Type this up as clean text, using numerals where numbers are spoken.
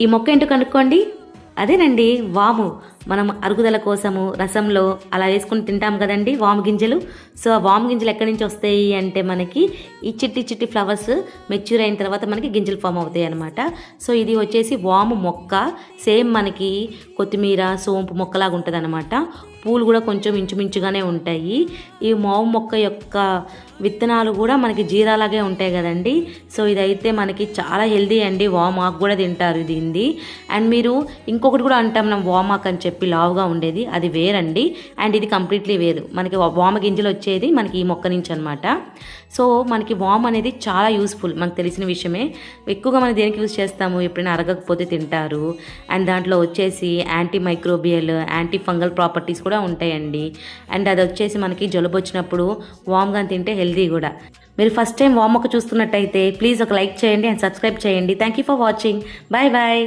ఈ మొక్క ఏంటో కనుక్కోండి. అదేనండి వాము. మనం అరుగుదల కోసము రసంలో అలా వేసుకుని తింటాం కదండి వాము గింజలు. సో ఆ వాము గింజలు ఎక్కడి నుంచి వస్తాయి అంటే మనకి ఈ చిట్టి చిట్టి ఫ్లవర్స్ మెచ్యూర్ అయిన తర్వాత మనకి గింజలు ఫామ్ అవుతాయి అనమాట. సో ఇది వచ్చేసి వాము మొక్క. సేమ్ మనకి కొత్తిమీర సోంపు మొక్కలాగా ఉంటుంది అనమాట. పూలు కూడా కొంచెం ఇంచుమించుగానే ఉంటాయి. ఈ వాము మొక్క యొక్క విత్తనాలు కూడా మనకి జీరాలాగే ఉంటాయి కదండి. సో ఇదైతే మనకి చాలా హెల్దీ అండి. వామాకు కూడా తింటారు దీన్ని. అండ్ మీరు ఇంకొకటి కూడా అంటాం మనం వామాకు అని చెప్పి లావుగా ఉండేది, అది వేరండి. అండ్ ఇది కంప్లీట్లీ వేరు. మనకి వామ గింజలు వచ్చేది మనకి ఈ మొక్క నుంచి అనమాట. సో మనకి వామ్ అనేది చాలా యూస్ఫుల్, మనకు తెలిసిన విషయమే. ఎక్కువగా మనం దేనికి యూజ్ చేస్తాము, ఎప్పుడైనా అరగకపోతే తింటారు. అండ్ దాంట్లో వచ్చేసి anti microbial anti fungal properties కూడా ఉంటాయండి. అండ్ అది వచ్చేసి మనకి జలుబు వచ్చినప్పుడు వామ్గా తింటే హెల్దీ కూడా. మీరు ఫస్ట్ టైం వామ్ మొక్క చూస్తున్నట్టయితే ప్లీజ్ ఒక లైక్ చేయండి అండ్ సబ్స్క్రైబ్ చేయండి. Thank you for watching. Bye bye.